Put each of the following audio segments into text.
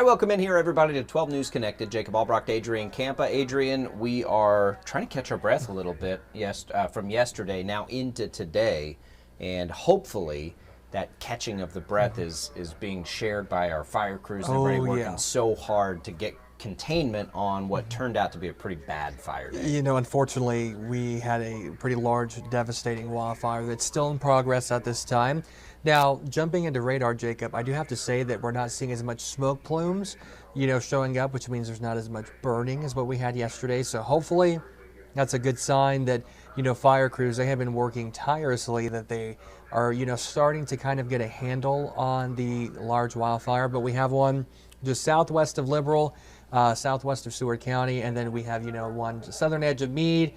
welcome in here, everybody, to 12 News Connected. Jacob Albrocht, Adrian Campa. Adrian, we are trying to catch our breath a little bit from yesterday now into today, and hopefully that catching of the breath is being shared by our fire crews and everybody working so hard to get containment on what turned out to be a pretty bad fire day. You know, unfortunately, we had a pretty large, devastating wildfire that's still in progress at this time. Now, jumping into radar, Jacob, I do have to say that we're not seeing as much smoke plumes, showing up, which means there's not as much burning as what we had yesterday. So hopefully that's a good sign that, fire crews, they have been working tirelessly, that they are, starting to kind of get a handle on the large wildfire. But we have one just southwest of Liberal, southwest of Seward County, and then we have, one southern edge of Meade,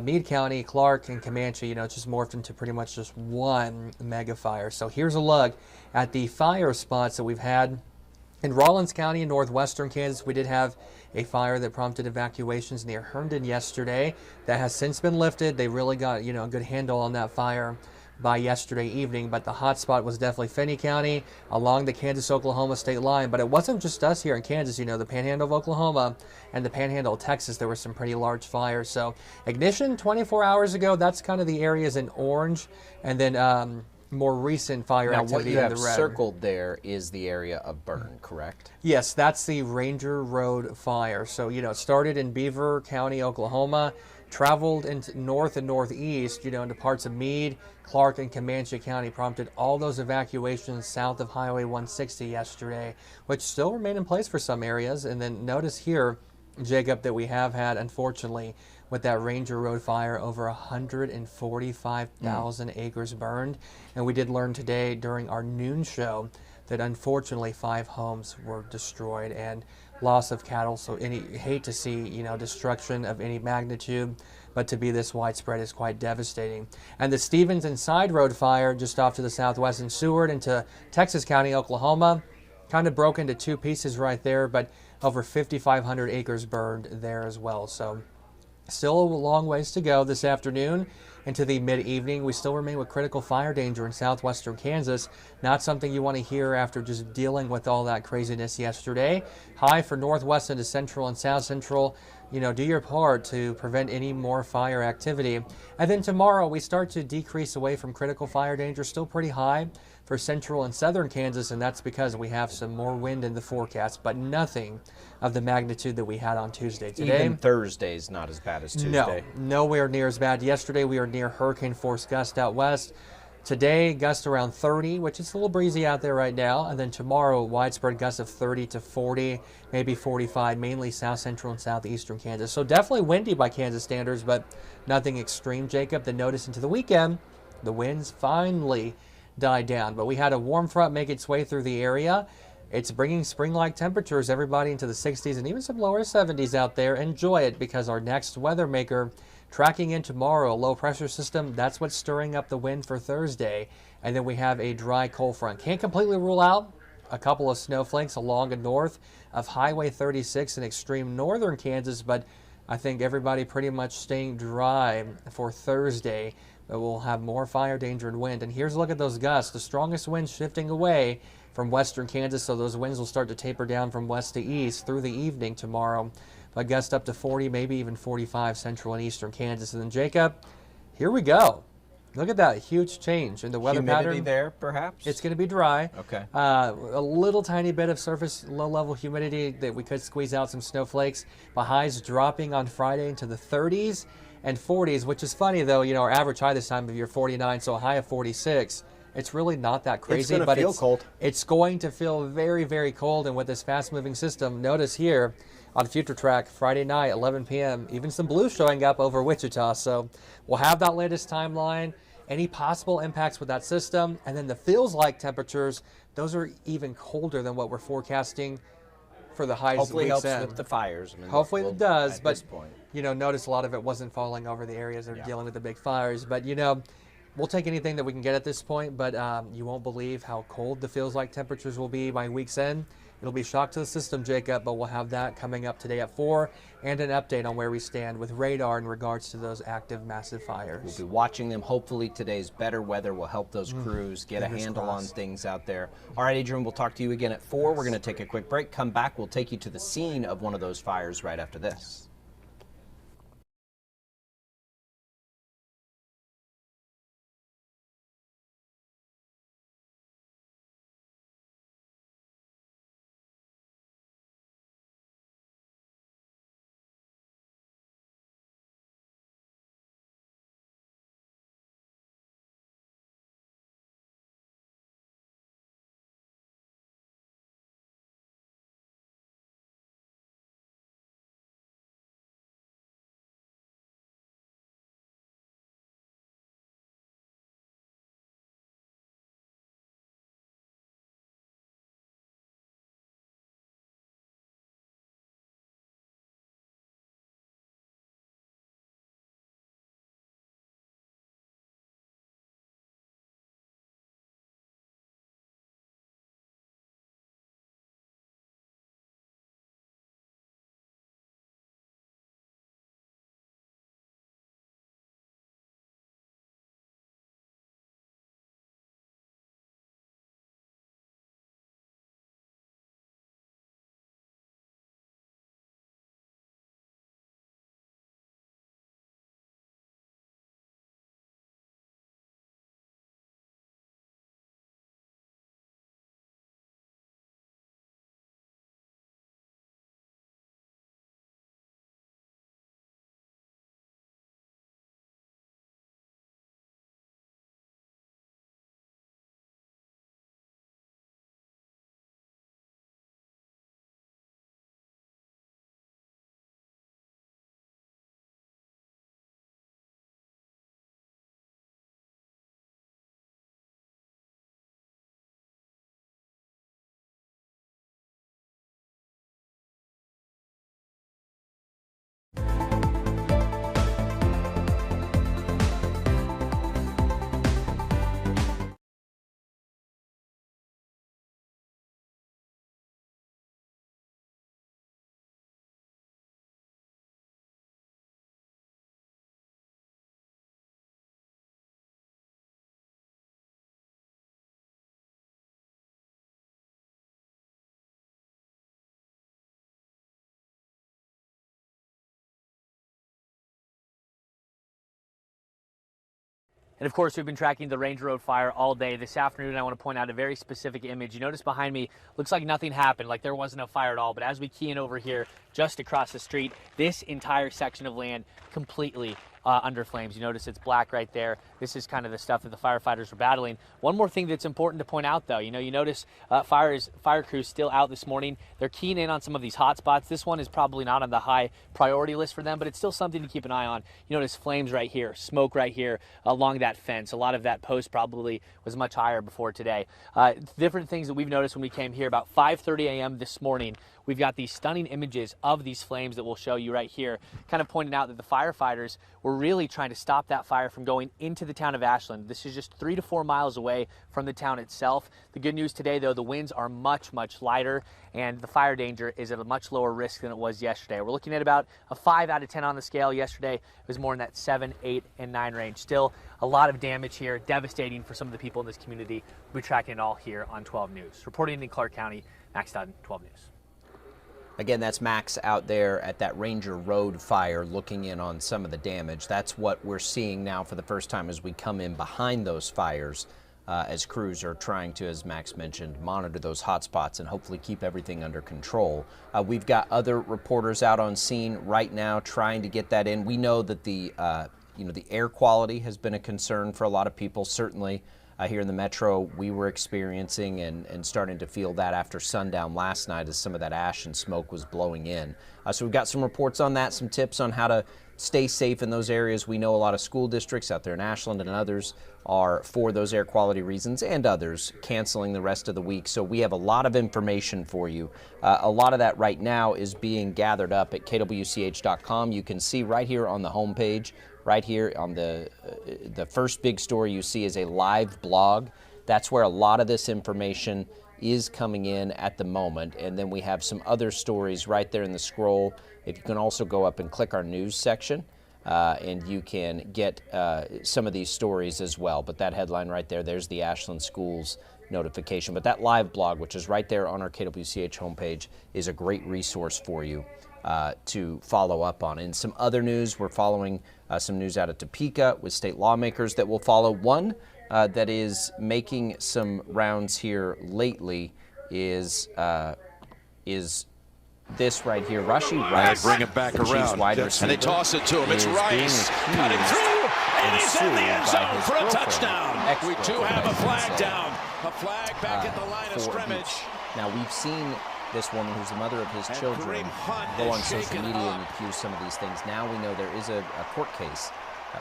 Meade County, Clark, and Comanche. It's just morphed into pretty much just one mega fire. So here's a look at the fire spots that we've had in Rawlins County in northwestern Kansas. We did have a fire that prompted evacuations near Herndon yesterday. That has since been lifted. They really got, a good handle on that fire by yesterday evening, but the hot spot was definitely Finney County along the Kansas-Oklahoma state line. But it wasn't just us here in Kansas, the Panhandle of Oklahoma and the Panhandle of Texas, there were some pretty large fires. So ignition 24 hours ago, that's kind of the areas in orange, and then more recent fire activity in the red. What you have circled there is the area of burn, correct? Yes, that's the Ranger Road fire. So, it started in Beaver County, Oklahoma, traveled into north and northeast, into parts of Meade, Clark, and Comanche County, prompted all those evacuations south of Highway 160 yesterday, which still remain in place for some areas. And then notice here, Jacob, that we have had, unfortunately, with that Ranger Road fire, over 145,000 acres burned. And we did learn today during our noon show that unfortunately 5 homes were destroyed and loss of cattle. So hate to see, destruction of any magnitude, but to be this widespread is quite devastating. And the Stevens and Side Road fire just off to the southwest in Seward into Texas County, Oklahoma, kind of broke into 2 pieces right there, but over 5,500 acres burned there as well. So still a long ways to go this afternoon into the mid-evening. We still remain with critical fire danger in southwestern Kansas. Not something you want to hear after just dealing with all that craziness yesterday. High for northwest into central and south central. Do your part to prevent any more fire activity. And then tomorrow we start to decrease away from critical fire danger. Still pretty high for central and southern Kansas, and that's because we have some more wind in the forecast, but nothing of the magnitude that we had on Tuesday. Today, even Thursday's not as bad as Tuesday. No, nowhere near as bad. Yesterday we were near hurricane force gust out west. Today, gust around 30, which is a little breezy out there right now. And then tomorrow, widespread gusts of 30 to 40, maybe 45, mainly south central and southeastern Kansas. So definitely windy by Kansas standards, but nothing extreme, Jacob. Then notice into the weekend, the winds finally died down. But we had a warm front make its way through the area. It's bringing spring-like temperatures, everybody into the 60s and even some lower 70s out there. Enjoy it, because our next weather maker tracking in tomorrow, a low-pressure system, that's what's stirring up the wind for Thursday. And then we have a dry cold front. Can't completely rule out a couple of snowflakes along and north of Highway 36 in extreme northern Kansas, but I think everybody pretty much staying dry for Thursday. But we'll have more fire danger and wind. And here's a look at those gusts. The strongest winds shifting away from western Kansas, so those winds will start to taper down from west to east through the evening tomorrow. But gust up to 40, maybe even 45 central and eastern Kansas. And then, Jacob, here we go. Look at that huge change in the weather Humidity pattern. there, perhaps? It's going to be dry. Okay. A little tiny bit of surface low-level humidity that we could squeeze out some snowflakes. But highs dropping on Friday into the 30s and 40s, which is funny, though. Our average high this time of year, 49, so a high of 46. It's really not that crazy. It's going to feel cold. It's going to feel very, very cold. And with this fast-moving system, notice here on Future Track, Friday night, 11 p.m., even some blue showing up over Wichita. So we'll have that latest timeline, any possible impacts with that system, and then the feels-like temperatures, those are even colder than what we're forecasting for the highs. Hopefully helps with the fires. Hopefully it does, at but this point. Notice a lot of it wasn't falling over the areas that are dealing with the big fires. But we'll take anything that we can get at this point, but you won't believe how cold the feels-like temperatures will be by week's end. It'll be shock to the system, Jacob, but we'll have that coming up today at 4 and an update on where we stand with radar in regards to those active massive fires. We'll be watching them. Hopefully today's better weather will help those crews get a handle on things out there. All right, Adrian, we'll talk to you again at 4. We're going to take a quick break. Come back. We'll take you to the scene of one of those fires right after this. And of course, we've been tracking the Ranger Road fire all day. This afternoon, I want to point out a very specific image. You notice behind me, looks like nothing happened, like there wasn't a fire at all. But as we key in over here, just across the street, this entire section of land completely under flames. You notice it's black right there. This is kind of the stuff that the firefighters were battling. One more thing that's important to point out, though, you notice fire crews still out this morning. They're keying in on some of these hot spots. This one is probably not on the high priority list for them, but it's still something to keep an eye on. You notice flames right here, smoke right here along that fence. A lot of that post probably was much higher before today. Different things that we've noticed when we came here about 5:30 a.m. this morning. We've got these stunning images of these flames that we'll show you right here, kind of pointing out that the firefighters were really trying to stop that fire from going into the town of Ashland. This is just 3 to 4 miles away from the town itself. The good news today, though, the winds are much, much lighter, and the fire danger is at a much lower risk than it was yesterday. We're looking at about a 5 out of 10 on the scale. Yesterday, it was more in that 7, 8, and 9 range. Still a lot of damage here, devastating for some of the people in this community. We'll be tracking it all here on 12 News. Reporting in Clark County, Max Dutton, 12 News. Again, that's Max out there at that Ranger Road fire looking in on some of the damage. That's what we're seeing now for the first time as we come in behind those fires as crews are trying to, as Max mentioned, monitor those hot spots and hopefully keep everything under control. We've got other reporters out on scene right now trying to get that in. We know that the air quality has been a concern for a lot of people, certainly. Here in the metro, we were experiencing and starting to feel that after sundown last night as some of that ash and smoke was blowing in. So we've got some reports on that, some tips on how to stay safe in those areas. We know a lot of school districts out there in Ashland and others are, for those air quality reasons and others, canceling the rest of the week. So we have a lot of information for you. A lot of that right now is being gathered up at kwch.com. You can see right here on the homepage. Right here on the first big story you see is a live blog. That's where a lot of this information is coming in at the moment. And then we have some other stories right there in the scroll. If you can also go up and click our news section, and you can get some of these stories as well. But that headline right there, there's the Ashland Schools notification. But that live blog, which is right there on our KWCH homepage, is a great resource for you to follow up on. In some other news, we're following some news out of Topeka with state lawmakers that will follow. One that is making some rounds here lately is this right here, Rashi Rice. They bring it back around, and they toss it to him. It's Rice cutting through, and he's in the end zone for a touchdown. We do have a flag down. A flag back at the line of scrimmage. Now, we've seen this woman, who's the mother of his children, go on social media and accuse some of these things. Now we know there is a court case.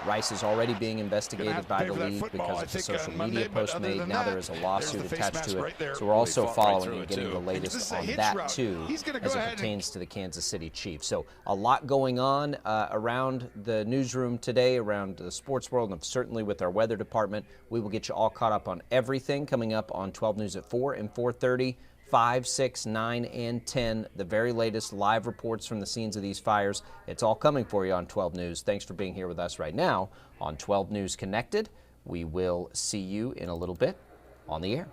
Rice is already being investigated by the league because of the social media post made. Now there is a lawsuit attached to it. So we're also following and getting the latest on that too, as it pertains to the Kansas City Chiefs. So a lot going on around the newsroom today, around the sports world, and certainly with our weather department. We will get you all caught up on everything coming up on 12 News at 4 and 4:30. 5, 6, 9, and 10, the very latest live reports from the scenes of these fires. It's all coming for you on 12 News. Thanks for being here with us right now on 12 News Connected. We will see you in a little bit on the air.